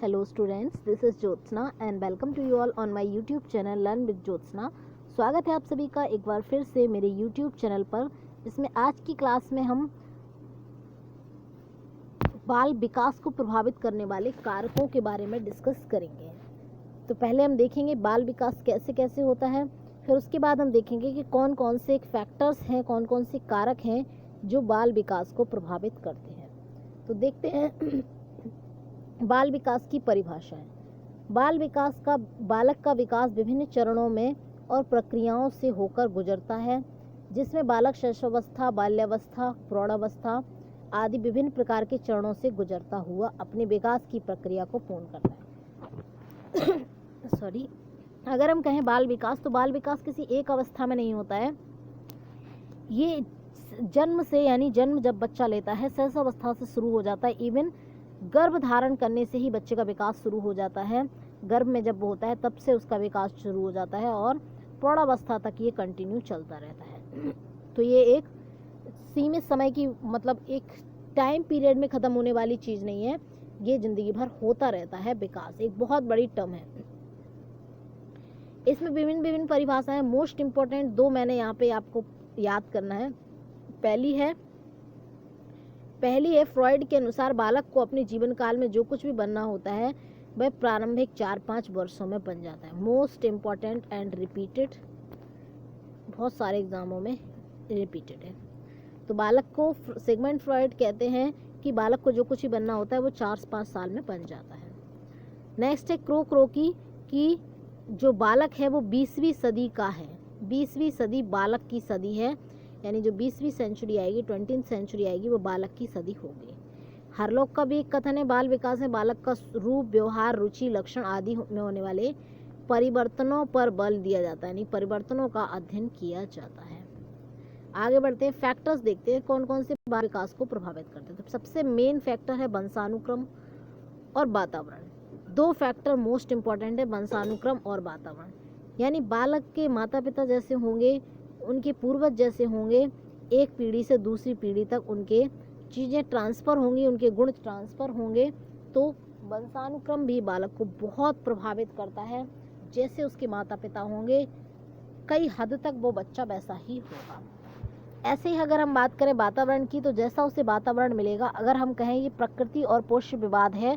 Hello students, this is Jyotsna and welcome to you all on my YouTube channel Learn with Jyotsna। स्वागत है आप सभी का एक बार फिर से मेरे YouTube चैनल पर, जिसमें आज की क्लास में हम बाल विकास को प्रभावित करने वाले कारकों के बारे में डिस्कस करेंगे। तो पहले हम देखेंगे बाल विकास कैसे कैसे होता है, फिर उसके बाद हम देखेंगे कि कौन कौन से फैक्टर्स हैं, कौन कौन से कारक हैं जो बाल विकास को प्रभावित करते हैं। तो देखते हैं बाल विकास की परिभाषा है। बाल विकास का बालक का विकास विभिन्न चरणों में और प्रक्रियाओं से होकर गुजरता है, जिसमें बालक शैशवावस्था, बाल्यावस्था, प्रौढ़ावस्था आदि विभिन्न प्रकार के चरणों से गुजरता हुआ अपने विकास की प्रक्रिया को पूर्ण करता है। अगर हम कहें बाल विकास, तो बाल विकास किसी एक अवस्था में नहीं होता है। ये जन्म से, यानी जन्म जब बच्चा लेता है शैशवावस्था से शुरू हो जाता है। इवन गर्भ धारण करने से ही बच्चे का विकास शुरू हो जाता है। गर्भ में जब वो होता है तब से उसका विकास शुरू हो जाता है और प्रौढ़ावस्था तक ये कंटिन्यू चलता रहता है। तो ये एक सीमित समय की, मतलब एक टाइम पीरियड में ख़त्म होने वाली चीज़ नहीं है, ये ज़िंदगी भर होता रहता है। विकास एक बहुत बड़ी टर्म है। इसमें विभिन्न विभिन्न परिभाषाएं, मोस्ट इम्पोर्टेंट दो मैंने यहाँ पे आपको याद करना है। पहली है फ्रॉइड के अनुसार बालक को अपने जीवन काल में जो कुछ भी बनना होता है वह प्रारंभिक 4-5 वर्षों में बन जाता है। मोस्ट इम्पॉर्टेंट एंड रिपीटेड, बहुत सारे एग्जामों में रिपीटेड है। तो बालक को सिगमंड फ्रॉइड कहते हैं कि बालक को जो कुछ भी बनना होता है वो 4-5 साल में बन जाता है। नेक्स्ट है क्रोकी कि जो बालक है वो 20वीं सदी का है। 20वीं सदी बालक की सदी है, यानी जो 20वीं सेंचुरी आएगी, 20th सेंचुरी आएगी, वो बालक की सदी होगी। हरलॉक का भी एक कथन है, बाल विकास में बालक का रूप, व्यवहार, रुचि, लक्षण आदि में होने वाले परिवर्तनों पर बल दिया जाता है, यानी परिवर्तनों का अध्ययन किया जाता है। आगे बढ़ते हैं, फैक्टर्स देखते हैं कौन कौन से बाल विकास को प्रभावित करते हैं। तो सबसे मेन फैक्टर है वंशानुक्रम और वातावरण। दो फैक्टर मोस्ट इम्पॉर्टेंट है, वंशानुक्रम और वातावरण। यानी बालक के माता पिता जैसे होंगे, उनके पूर्वज जैसे होंगे, एक पीढ़ी से दूसरी पीढ़ी तक उनके चीज़ें ट्रांसफ़र होंगी, उनके गुण ट्रांसफ़र होंगे। तो वंशानुक्रम भी बालक को बहुत प्रभावित करता है। जैसे उसके माता पिता होंगे, कई हद तक वो बच्चा वैसा ही होगा। ऐसे ही अगर हम बात करें वातावरण की, तो जैसा उसे वातावरण मिलेगा, अगर हम कहें ये प्रकृति और पोष्य विवाद है।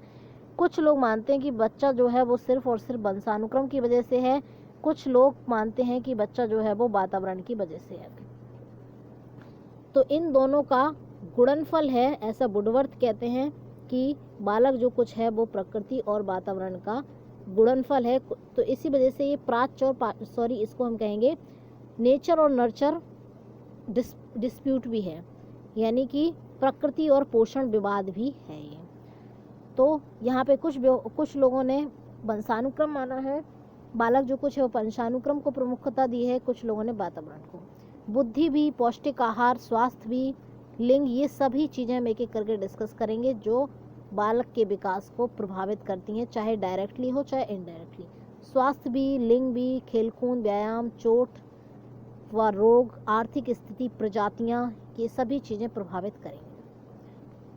कुछ लोग मानते हैं कि बच्चा जो है वो सिर्फ और सिर्फ वंशानुक्रम की वजह से है, कुछ लोग मानते हैं कि बच्चा जो है वो वातावरण की वजह से है। तो इन दोनों का गुणनफल है, ऐसा वुडवर्थ कहते हैं कि बालक जो कुछ है वो प्रकृति और वातावरण का गुणनफल है। तो इसी वजह से ये इसको हम कहेंगे नेचर और नर्चर डिस्प्यूट भी है, यानी कि प्रकृति और पोषण विवाद भी है ये। तो यहाँ पे कुछ लोगों ने वंशानुक्रम माना है, बालक जो कुछ है वो वंशानुक्रम को प्रमुखता दी है, कुछ लोगों ने वातावरण को। बुद्धि भी, पौष्टिक आहार, स्वास्थ्य भी, लिंग, ये सभी चीज़ें हम एक एक करके डिस्कस करेंगे जो बालक के विकास को प्रभावित करती हैं, चाहे डायरेक्टली हो चाहे इनडायरेक्टली। स्वास्थ्य भी, लिंग भी, खेलकूद, व्यायाम, चोट व रोग, आर्थिक स्थिति, प्रजातियाँ, ये सभी चीज़ें प्रभावित करेंगे।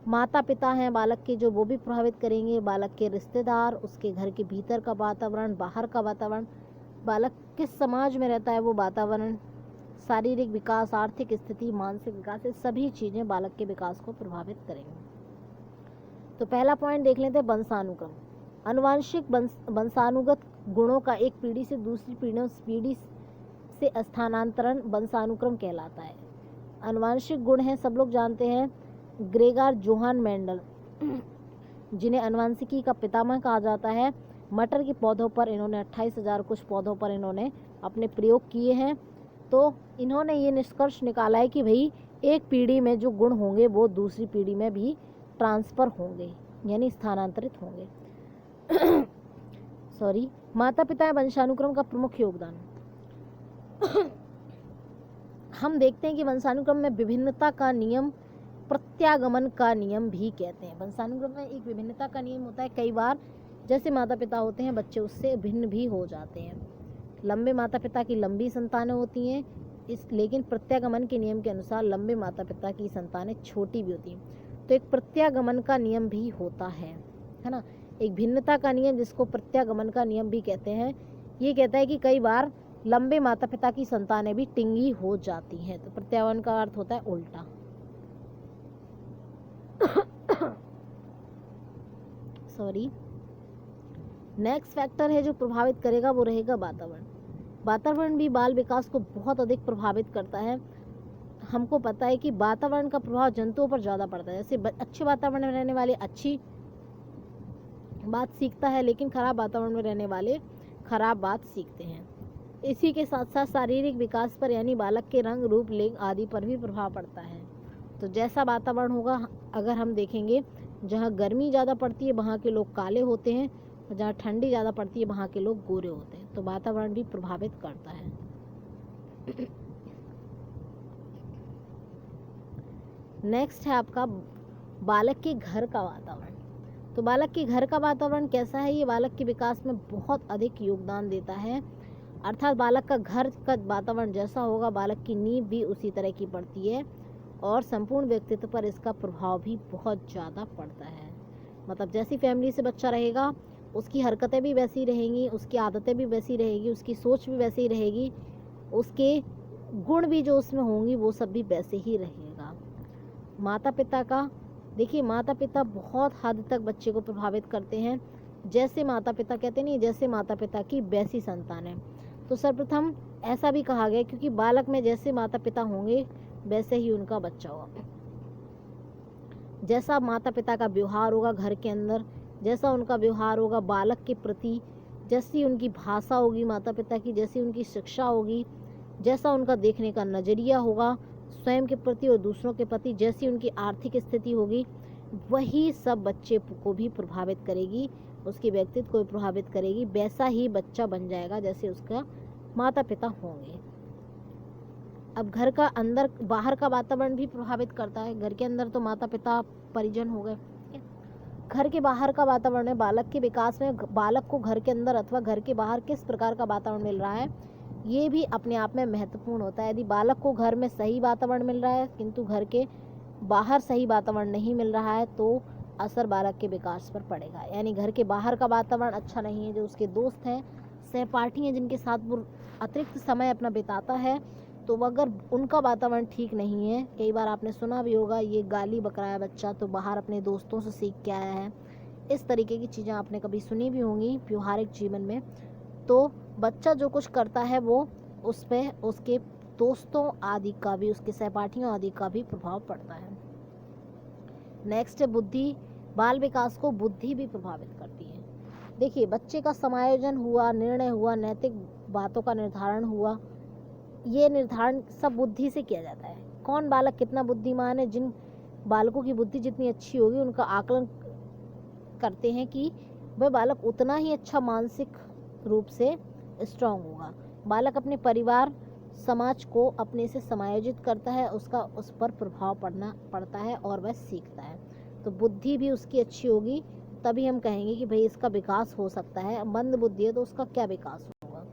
माता पिता हैं बालक के जो, वो भी प्रभावित करेंगे। बालक के रिश्तेदार, उसके घर के भीतर का वातावरण, बाहर का वातावरण, बालक किस समाज में रहता है वो वातावरण, शारीरिक विकास, आर्थिक स्थिति, मानसिक विकास, ये सभी चीज़ें बालक के विकास को प्रभावित करेंगी। तो पहला पॉइंट देख लेते हैं वंशानुक्रम। अनुवांशिक वंशानुगत गुणों का एक पीढ़ी से दूसरी पीढ़ी से स्थानांतरण वंशानुक्रम कहलाता है। अनुवांशिक गुण हैं, सब लोग जानते हैं, ग्रेगर जोहान मेंडल, जिन्हें अनुवांशिकी का पितामह कहा जाता है। मटर के पौधों पर इन्होंने 28,000 कुछ पौधों पर इन्होंने अपने प्रयोग किए हैं। तो इन्होंने ये निष्कर्ष निकाला है कि भाई एक पीढ़ी में जो गुण होंगे वो दूसरी पीढ़ी में भी ट्रांसफ़र होंगे, यानी स्थानांतरित होंगे। माता पिता वंशानुक्रम का प्रमुख योगदान। हम देखते हैं कि वंशानुक्रम में विभिन्नता का नियम प्रत्यागमन का नियम भी कहते हैं। वंशानुक्रम में एक विभिन्नता का नियम होता है। कई बार जैसे माता पिता होते हैं, बच्चे उससे भिन्न भी हो जाते हैं। लंबे माता पिता की लंबी संतानें होती हैं, लेकिन प्रत्यागमन के नियम के अनुसार लंबे माता पिता की संतानें छोटी भी होती हैं। तो एक प्रत्यागमन का नियम भी होता है ना। एक भिन्नता का नियम जिसको प्रत्यागमन का नियम भी कहते हैं, ये कहता है कि कई बार लंबे माता पिता की संतानें भी टिंगी हो जाती हैं। तो प्रत्यागमन का अर्थ होता है उल्टा। सॉरी। नेक्स्ट फैक्टर है जो प्रभावित करेगा वो रहेगा वातावरण। वातावरण भी बाल विकास को बहुत अधिक प्रभावित करता है। हमको पता है कि वातावरण का प्रभाव जंतुओं पर ज़्यादा पड़ता है। जैसे अच्छे वातावरण में रहने वाले अच्छी बात सीखता है, लेकिन खराब वातावरण में रहने वाले खराब बात सीखते हैं। इसी के साथ साथ शारीरिक विकास पर, यानी बालक के रंग, रूप, लिंग आदि पर भी प्रभाव पड़ता है। तो जैसा वातावरण होगा, अगर हम देखेंगे जहाँ गर्मी ज़्यादा पड़ती है वहाँ के लोग काले होते हैं, और जहाँ ठंडी ज़्यादा पड़ती है वहाँ के लोग गोरे होते हैं। तो वातावरण भी प्रभावित करता है। नेक्स्ट है आपका बालक के घर का वातावरण। तो बालक के घर का वातावरण कैसा है? ये बालक के विकास में बहुत अधिक योगदान देता है। अर्थात बालक का घर का वातावरण जैसा होगा, बालक की नींव भी उसी तरह की पड़ती है, और संपूर्ण व्यक्तित्व पर इसका प्रभाव भी बहुत ज़्यादा पड़ता है। मतलब जैसी फैमिली से बच्चा रहेगा, उसकी हरकतें भी वैसी रहेंगी, उसकी आदतें भी वैसी रहेगी, उसकी सोच भी वैसी रहेगी, उसके गुण भी जो उसमें होंगी वो सब भी वैसे ही रहेगा। माता पिता का देखिए, माता पिता बहुत हद तक बच्चे को प्रभावित करते हैं। जैसे माता पिता कहते नहीं, जैसे माता पिता की वैसी संतान है। तो सर्वप्रथम ऐसा भी कहा गया क्योंकि बालक में जैसे माता पिता होंगे वैसे ही उनका बच्चा होगा। जैसा माता पिता का व्यवहार होगा घर के अंदर, जैसा उनका व्यवहार होगा बालक के प्रति, जैसी उनकी भाषा होगी माता पिता की, जैसी उनकी शिक्षा होगी, जैसा उनका देखने का नज़रिया होगा स्वयं के प्रति और दूसरों के प्रति, जैसी उनकी आर्थिक स्थिति होगी, वही सब बच्चे को भी प्रभावित करेगी, उसके व्यक्तित्व को भी प्रभावित करेगी। वैसा ही बच्चा बन जाएगा जैसे उसका माता पिता होंगे। अब घर का अंदर बाहर का वातावरण भी प्रभावित करता है। घर के अंदर तो माता पिता परिजन हो गए, घर के बाहर का वातावरण है। बालक के विकास में बालक को घर के अंदर अथवा घर के बाहर किस प्रकार का वातावरण मिल रहा है, ये भी अपने आप में महत्वपूर्ण होता है। यदि बालक को घर में सही वातावरण मिल रहा है किंतु घर के बाहर सही वातावरण नहीं मिल रहा है, तो असर बालक के विकास पर पड़ेगा। यानी घर के बाहर का वातावरण अच्छा नहीं है, जो उसके दोस्त हैं, सहपाठी हैं, जिनके साथ वो अतिरिक्त समय अपना बिताता है, तो अगर उनका वातावरण ठीक नहीं है, कई बार आपने सुना भी होगा ये गाली बक रहा है बच्चा तो बाहर अपने दोस्तों से सीख के आया है, इस तरीके की चीज़ें आपने कभी सुनी भी होंगी व्यवहारिक जीवन में। तो बच्चा जो कुछ करता है वो उस पर उसके दोस्तों आदि का भी, उसके सहपाठियों आदि का भी प्रभाव पड़ता है। नेक्स्ट है बुद्धि। बाल विकास को बुद्धि भी प्रभावित करती है। देखिए, बच्चे का समायोजन हुआ, निर्णय हुआ, नैतिक बातों का निर्धारण हुआ, ये निर्धारण सब बुद्धि से किया जाता है। कौन बालक कितना बुद्धिमान है, जिन बालकों की बुद्धि जितनी अच्छी होगी उनका आकलन करते हैं कि वह बालक उतना ही अच्छा मानसिक रूप से स्ट्रांग होगा। बालक अपने परिवार समाज को अपने से समायोजित करता है, उसका उस पर प्रभाव पड़ता है और वह सीखता है। तो बुद्धि भी उसकी अच्छी होगी, तभी हम कहेंगे कि भाई इसका विकास हो सकता है। मंद बुद्धि है तो उसका क्या विकास होगा।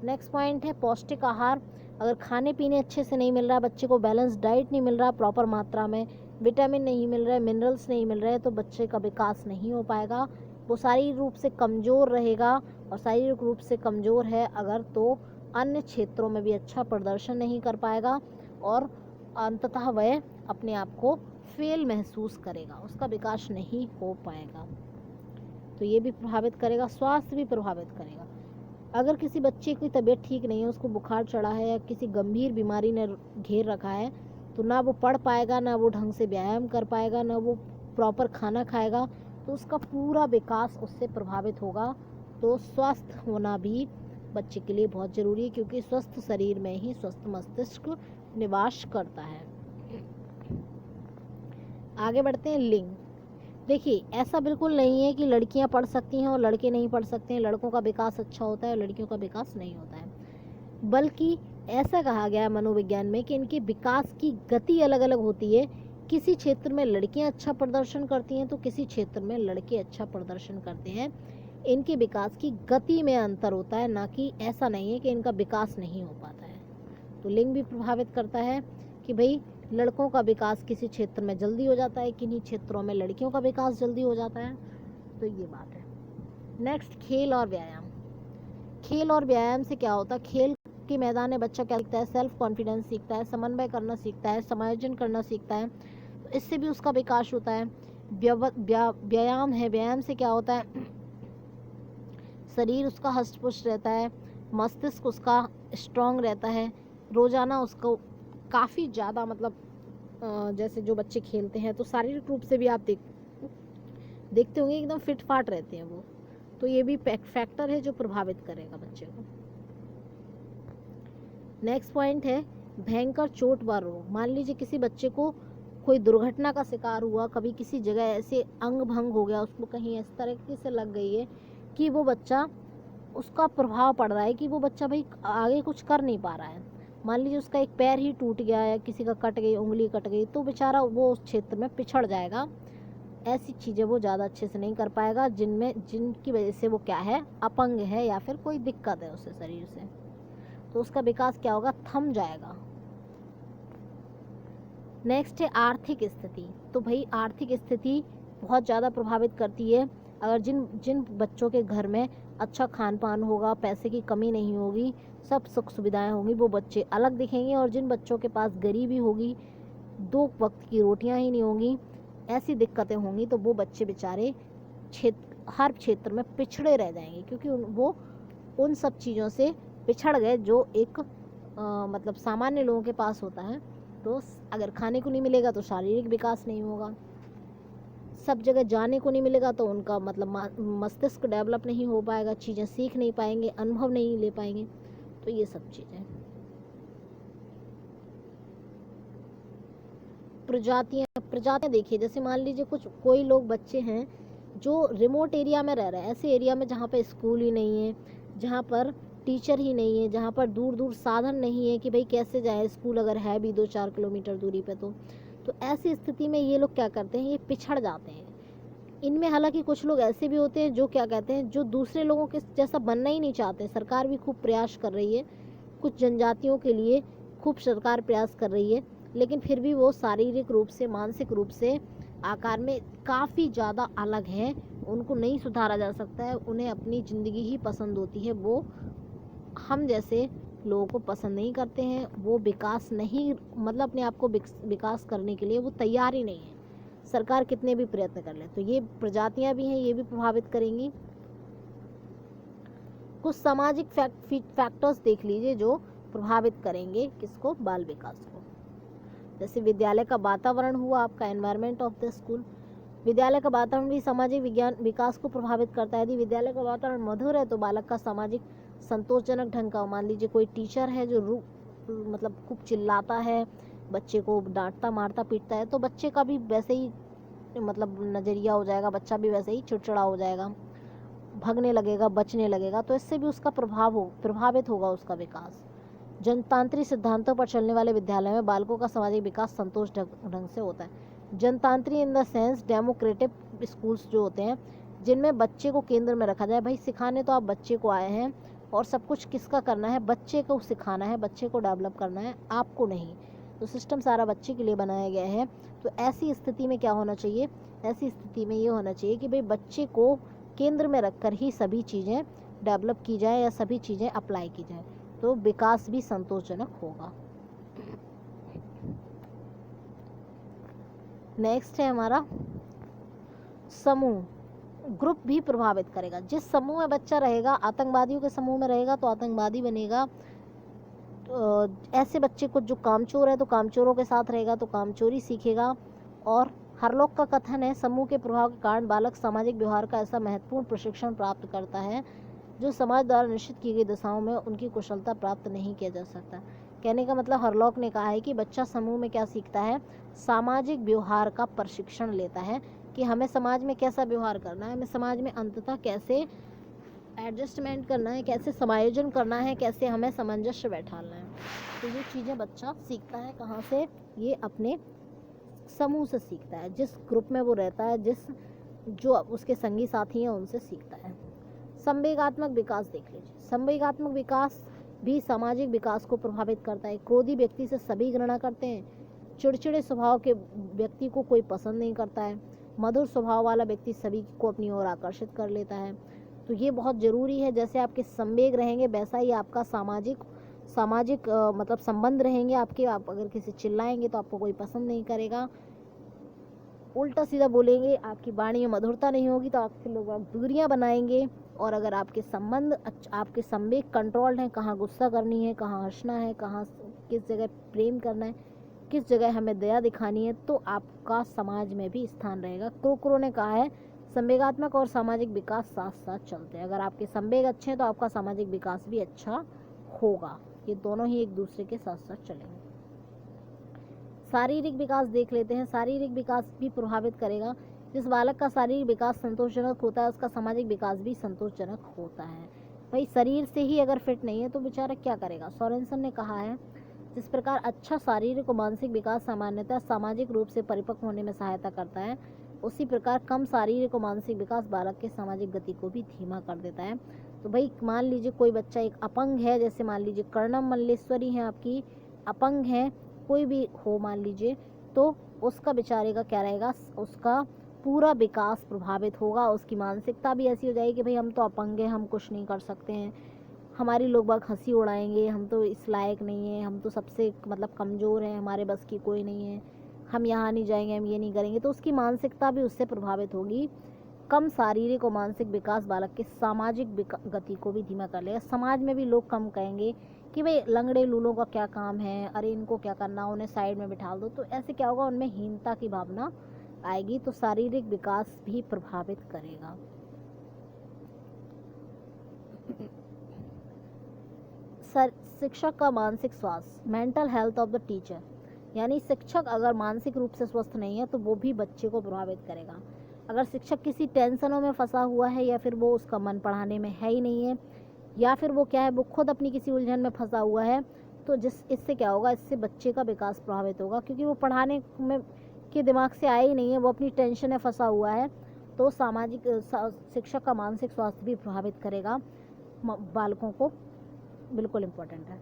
नेक्स्ट पॉइंट है पौष्टिक आहार। अगर खाने पीने अच्छे से नहीं मिल रहा, बच्चे को बैलेंस डाइट नहीं मिल रहा, प्रॉपर मात्रा में विटामिन नहीं मिल रहा है, मिनरल्स नहीं मिल रहे, तो बच्चे का विकास नहीं हो पाएगा। वो शारीरिक रूप से कमज़ोर रहेगा, और शारीरिक रूप से कमज़ोर है अगर तो अन्य क्षेत्रों में भी अच्छा प्रदर्शन नहीं कर पाएगा, और अंततः वह अपने आप को फेल महसूस करेगा, उसका विकास नहीं हो पाएगा। तो ये भी प्रभावित करेगा, स्वास्थ्य भी प्रभावित करेगा। अगर किसी बच्चे की तबीयत ठीक नहीं है, उसको बुखार चढ़ा है या किसी गंभीर बीमारी ने घेर रखा है, तो ना वो पढ़ पाएगा, ना वो ढंग से व्यायाम कर पाएगा, ना वो प्रॉपर खाना खाएगा, तो उसका पूरा विकास उससे प्रभावित होगा। तो स्वस्थ होना भी बच्चे के लिए बहुत ज़रूरी है, क्योंकि स्वस्थ शरीर में ही स्वस्थ मस्तिष्क निवास करता है। आगे बढ़ते हैं लिंग। देखिए, ऐसा बिल्कुल नहीं है कि लड़कियां पढ़ सकती हैं और लड़के नहीं पढ़ सकते हैं, लड़कों का विकास अच्छा होता है और लड़कियों का विकास नहीं होता है। बल्कि ऐसा कहा गया है मनोविज्ञान में कि इनके विकास की गति अलग अलग होती है। किसी क्षेत्र में लड़कियां अच्छा प्रदर्शन करती हैं तो किसी क्षेत्र में लड़के अच्छा प्रदर्शन करते हैं। इनके विकास की गति में अंतर होता है, ना कि ऐसा नहीं है कि इनका विकास नहीं हो पाता है। तो लिंग भी प्रभावित करता है कि भाई लड़कों का विकास किसी क्षेत्र में जल्दी हो जाता है, किन्हीं क्षेत्रों में लड़कियों का विकास जल्दी हो जाता है। तो ये बात है। नेक्स्ट, खेल और व्यायाम। खेल और व्यायाम से क्या होता है? खेल के मैदान में बच्चा क्या सीखता है? सेल्फ कॉन्फिडेंस सीखता है, समन्वय करना सीखता है, समायोजन करना सीखता है, तो इससे भी उसका विकास होता है। व्यायाम है, व्यायाम से क्या होता है? शरीर उसका हष्ट पुष्ट रहता है, मस्तिष्क उसका स्ट्रांग रहता है, रोजाना उसको काफ़ी ज़्यादा मतलब जैसे जो बच्चे खेलते हैं तो शारीरिक रूप से भी आप देखते होंगे एकदम फिट फाट रहते हैं वो, तो ये भी फैक्टर है जो प्रभावित करेगा बच्चे को। नेक्स्ट पॉइंट है भयंकर चोट व रोग। मान लीजिए किसी बच्चे को कोई दुर्घटना का शिकार हुआ, कभी किसी जगह ऐसे अंग भंग हो गया, उसको कहीं इस तरीके से लग गई है कि वो बच्चा, उसका प्रभाव पड़ रहा है कि वो बच्चा भाई आगे कुछ कर नहीं पा रहा है। मान लीजिए उसका एक पैर ही टूट गया या किसी का कट गई, उंगली कट गई, तो बेचारा वो उस क्षेत्र में पिछड़ जाएगा। ऐसी चीज़ें वो ज़्यादा अच्छे से नहीं कर पाएगा जिनकी वजह से वो क्या है, अपंग है या फिर कोई दिक्कत है उसे शरीर से, तो उसका विकास क्या होगा? थम जाएगा। नेक्स्ट है आर्थिक स्थिति। तो भाई आर्थिक स्थिति बहुत ज़्यादा प्रभावित करती है। अगर जिन जिन बच्चों के घर में अच्छा खान पान होगा, पैसे की कमी नहीं होगी, सब सुख सुविधाएं होंगी, वो बच्चे अलग दिखेंगे। और जिन बच्चों के पास गरीबी होगी, 2 वक्त की रोटियां ही नहीं होंगी, ऐसी दिक्कतें होंगी, तो वो बच्चे बेचारे हर क्षेत्र में पिछड़े रह जाएंगे, क्योंकि वो उन सब चीज़ों से पिछड़ गए जो एक मतलब सामान्य लोगों के पास होता है। तो अगर खाने को नहीं मिलेगा तो शारीरिक विकास नहीं होगा, सब जगह जाने को नहीं मिलेगा तो उनका मतलब मस्तिष्क डेवलप नहीं हो पाएगा, चीज़ें सीख नहीं पाएंगे, अनुभव नहीं ले पाएंगे, तो ये सब चीज़ें। प्रजातियां देखिए, जैसे मान लीजिए कोई लोग बच्चे हैं जो रिमोट एरिया में रह रहे हैं, ऐसे एरिया में जहाँ पर स्कूल ही नहीं है, जहाँ पर टीचर ही नहीं है, जहाँ पर दूर दूर साधन नहीं है कि भाई कैसे जाए स्कूल, अगर है भी 2-4 किलोमीटर दूरी पे, तो ऐसी स्थिति में ये लोग क्या करते हैं? ये पिछड़ जाते हैं। इनमें हालांकि कुछ लोग ऐसे भी होते हैं जो क्या कहते हैं, जो दूसरे लोगों के जैसा बनना ही नहीं चाहते। सरकार भी खूब प्रयास कर रही है, कुछ जनजातियों के लिए खूब सरकार प्रयास कर रही है, लेकिन फिर भी वो शारीरिक रूप से, मानसिक रूप से, आकार में काफ़ी ज़्यादा अलग हैं। उनको नहीं सुधारा जा सकता है, उन्हें अपनी ज़िंदगी ही पसंद होती है, वो हम जैसे लोगों को पसंद नहीं करते हैं। वो विकास नहीं, मतलब अपने आप को विकास करने के लिए वो तैयार ही नहीं है, सरकार कितने भी प्रयत्न कर ले। तो ये प्रजातियां भी हैं, ये भी प्रभावित करेंगी। कुछ सामाजिक फैक्टर्स देख लीजिए जो प्रभावित करेंगे किसको? बाल विकास को। जैसे विद्यालय का वातावरण हुआ आपका, एनवायरनमेंट ऑफ द स्कूल। विद्यालय का वातावरण भी सामाजिक विज्ञान विकास को प्रभावित करता है। यदि विद्यालय का वातावरण मधुर है तो बालक का सामाजिक संतोषजनक ढंग का, मान लीजिए कोई टीचर है जो मतलब खूब चिल्लाता है, बच्चे को डांटता मारता पीटता है, तो बच्चे का भी वैसे ही मतलब नज़रिया हो जाएगा, बच्चा भी वैसे ही चिड़चिड़ा हो जाएगा, भागने लगेगा, बचने लगेगा, तो इससे भी उसका प्रभावित होगा उसका विकास। जनतांत्रिक सिद्धांतों पर चलने वाले विद्यालय में बालकों का सामाजिक विकास संतोष ढंग से होता है। जनतांत्रिक in the sense democratic schools जो होते हैं, जिनमें बच्चे को केंद्र में रखा जाए। भाई सिखाने तो आप बच्चे को आए हैं, और सब कुछ किसका करना है? बच्चे को सिखाना है, बच्चे को डेवलप करना है, आपको नहीं। तो सिस्टम सारा बच्चे के लिए बनाया गया है। तो ऐसी स्थिति में क्या होना चाहिए? ऐसी स्थिति में ये होना चाहिए कि भाई बच्चे को केंद्र में रखकर ही सभी चीज़ें डेवलप की जाए या सभी चीज़ें अप्लाई की जाए, तो विकास भी संतोषजनक होगा। नेक्स्ट है हमारा समूह, ग्रुप भी प्रभावित करेगा। जिस समूह में बच्चा रहेगा, आतंकवादियों के समूह में रहेगा तो आतंकवादी बनेगा। तो ऐसे बच्चे को जो कामचोर है तो कामचोरों के साथ रहेगा तो कामचोरी सीखेगा। और हरलोक का कथन है, समूह के प्रभाव के कारण बालक सामाजिक व्यवहार का ऐसा महत्वपूर्ण प्रशिक्षण प्राप्त करता है जो समाज द्वारा निश्चित की गई दिशाओं में उनकी कुशलता प्राप्त नहीं किया जा सकता। कहने का मतलब हरलोक ने कहा है कि बच्चा समूह में क्या सीखता है? सामाजिक व्यवहार का प्रशिक्षण लेता है कि हमें समाज में कैसा व्यवहार करना है, हमें समाज में अंततः कैसे एडजस्टमेंट करना है, कैसे समायोजन करना है, कैसे हमें सामंजस्य बैठाना है। तो ये चीज़ें बच्चा सीखता है कहाँ से? ये अपने समूह से सीखता है, जिस ग्रुप में वो रहता है, जो उसके संगी साथी हैं उनसे सीखता है। संवेगात्मक विकास देख लीजिए। संवेगात्मक विकास भी सामाजिक विकास को प्रभावित करता है। क्रोधी व्यक्ति से सभी घृणा करते हैं, चिड़चिड़े स्वभाव के व्यक्ति को कोई पसंद नहीं करता है, मधुर स्वभाव वाला व्यक्ति सभी को अपनी ओर आकर्षित कर लेता है, तो ये बहुत ज़रूरी है। जैसे आपके संवेग रहेंगे वैसा ही आपका सामाजिक मतलब संबंध रहेंगे आपके। आप अगर किसी चिल्लाएंगे तो आपको कोई पसंद नहीं करेगा, उल्टा सीधा बोलेंगे, आपकी वाणी में मधुरता नहीं होगी तो आपके लोग दूरियां बनाएंगे। और अगर आपके आपके संवेग कंट्रोल्ड हैं, कहाँ गुस्सा करनी है, कहाँ हंसना है, कहाँ किस जगह प्रेम करना है, किस जगह हमें दया दिखानी है, तो आपका समाज में भी स्थान रहेगा। क्रोक्रो ने कहा है संवेगात्मक और सामाजिक विकास साथ साथ चलते हैं। अगर आपके संवेग अच्छे हैं तो आपका सामाजिक विकास भी अच्छा होगा। ये दोनों ही एक दूसरे के साथ साथ चलेंगे। शारीरिक विकास देख लेते हैं। शारीरिक विकास भी प्रभावित करेगा। जिस बालक का शारीरिक विकास संतोषजनक होता है उसका सामाजिक विकास भी संतोषजनक होता है। भाई शरीर से ही अगर फिट नहीं है तो बेचारा क्या करेगा। सोरेनसन ने कहा है जिस प्रकार अच्छा शारीरिक और मानसिक विकास सामान्यतः सामाजिक रूप से परिपक्व होने में सहायता करता है, उसी प्रकार कम शारीरिक और मानसिक विकास बालक के सामाजिक गति को भी धीमा कर देता है। तो भाई मान लीजिए कोई बच्चा एक अपंग है, जैसे मान लीजिए कर्णम मल्लेश्वरी है आपकी, अपंग है, कोई भी हो मान लीजिए, तो उसका बेचारे का क्या रहेगा, उसका पूरा विकास प्रभावित होगा। उसकी मानसिकता भी ऐसी हो जाएगी कि भाई हम तो अपंग हैं, हम कुछ नहीं कर सकते हैं, हमारी लोग बाग हंसी उड़ाएंगे, हम तो इस लायक नहीं है, हम तो सबसे मतलब कमज़ोर हैं, हमारे बस की कोई नहीं है, हम यहाँ नहीं जाएंगे, हम ये नहीं करेंगे। तो उसकी मानसिकता भी उससे प्रभावित होगी। कम शारीरिक और मानसिक विकास बालक के सामाजिक गति को भी धीमा कर लेगा। समाज में भी लोग कम कहेंगे कि भाई लंगड़े लूलों का क्या काम है, अरे इनको क्या करना, उन्हें साइड में बिठा दो। तो ऐसे क्या होगा, उनमें हीनता की भावना आएगी। तो शारीरिक विकास भी प्रभावित करेगा। शिक्षक का मानसिक स्वास्थ्य, mental health of the teacher, यानी शिक्षक अगर मानसिक रूप से स्वस्थ नहीं है तो वो भी बच्चे को प्रभावित करेगा। अगर शिक्षक किसी टेंशनों में फंसा हुआ है, या फिर वो उसका मन पढ़ाने में है ही नहीं है, या फिर वो क्या है, वो खुद अपनी किसी उलझन में फंसा हुआ है, तो इससे क्या होगा, इससे बच्चे का विकास प्रभावित होगा। क्योंकि वो पढ़ाने में के दिमाग से आया ही नहीं है, वो अपनी टेंशन में फंसा हुआ है। तो शिक्षक का मानसिक स्वास्थ्य भी प्रभावित करेगा बालकों को, बिल्कुल इम्पोर्टेंट है।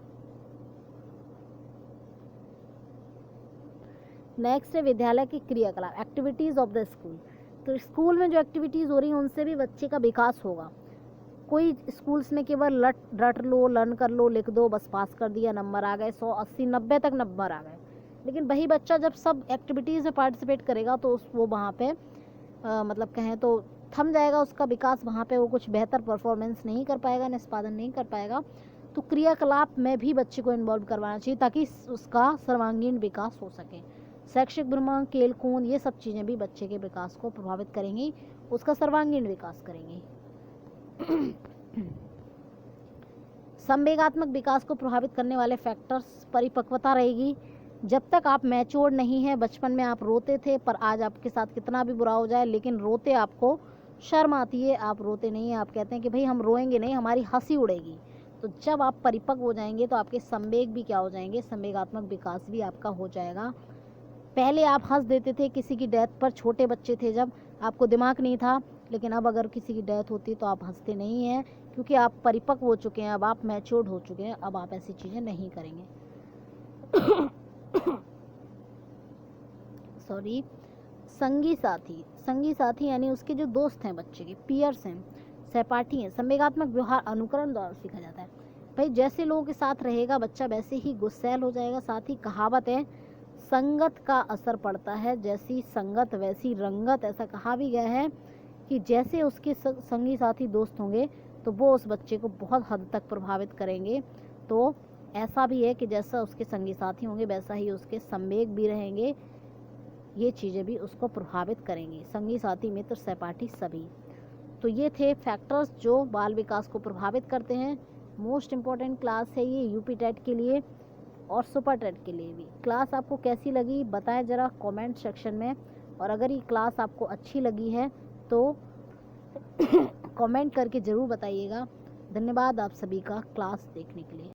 नेक्स्ट है विद्यालय की क्रियाकलाप, एक्टिविटीज़ ऑफ द स्कूल। तो स्कूल में जो एक्टिविटीज़ हो रही हैं उनसे भी बच्चे का विकास होगा। कोई स्कूल्स में केवल रट लो, लर्न कर लो, लिख दो, बस पास कर दिया, नंबर आ गए, 100 80 90 तक नंबर आ गए। लेकिन वही बच्चा जब सब एक्टिविटीज़ में पार्टिसिपेट करेगा तो वो वहाँ पे मतलब कहें तो थम जाएगा उसका विकास। वहाँ पे वो कुछ बेहतर परफॉर्मेंस नहीं कर पाएगा, निष्पादन नहीं कर पाएगा। तो क्रियाकलाप में भी बच्चे को इन्वॉल्व करवाना चाहिए ताकि उसका सर्वांगीण विकास हो सके। शैक्षिक भ्रमण, खेल कूद, ये सब चीज़ें भी बच्चे के विकास को प्रभावित करेंगी, उसका सर्वांगीण विकास करेंगी। संवेगात्मक विकास को प्रभावित करने वाले फैक्टर्स, परिपक्वता रहेगी। जब तक आप मैच्योर नहीं हैं, बचपन में आप रोते थे, पर आज आपके साथ कितना भी बुरा हो जाए लेकिन रोते आपको शर्म आती है, आप रोते नहीं हैं, आप कहते हैं कि भाई हम रोएंगे नहीं, हमारी हंसी उड़ेगी। तो जब आप परिपक्व हो जाएंगे तो आपके संवेग भी क्या हो जाएंगे, संवेगात्मक विकास भी आपका हो जाएगा। पहले आप हंस देते थे किसी की डेथ पर, छोटे बच्चे थे जब, आपको दिमाग नहीं था, लेकिन अब अगर किसी की डेथ होती तो आप हंसते नहीं हैं, क्योंकि आप परिपक्व हो चुके हैं, अब आप मैच्योर्ड हो चुके हैं, अब आप ऐसी चीज़ें नहीं करेंगे। सॉरी। संगी साथी यानी उसके जो दोस्त हैं, बच्चे के पीयर्स हैं, सहपाठी हैं। संवेगात्मक व्यवहार अनुकरण द्वारा सीखा जाता है। भाई जैसे लोगों के साथ रहेगा बच्चा वैसे ही गुस्सैल हो जाएगा। साथ ही कहावत है, संगत का असर पड़ता है, जैसी संगत वैसी रंगत। ऐसा कहा भी गया है कि जैसे उसके संगी साथी दोस्त होंगे तो वो उस बच्चे को बहुत हद तक प्रभावित करेंगे। तो ऐसा भी है कि जैसा उसके संगी साथी होंगे वैसा ही उसके संवेग भी रहेंगे, ये चीज़ें भी उसको प्रभावित करेंगी, संगी साथी मित्र सहपाठी सभी। तो ये थे फैक्टर्स जो बाल विकास को प्रभावित करते हैं। मोस्ट इम्पॉर्टेंट क्लास है ये यूपी टेट के लिए और सुपर टेट के लिए भी। क्लास आपको कैसी लगी बताएं ज़रा कमेंट सेक्शन में, और अगर ये क्लास आपको अच्छी लगी है तो कमेंट करके ज़रूर बताइएगा। धन्यवाद आप सभी का क्लास देखने के लिए।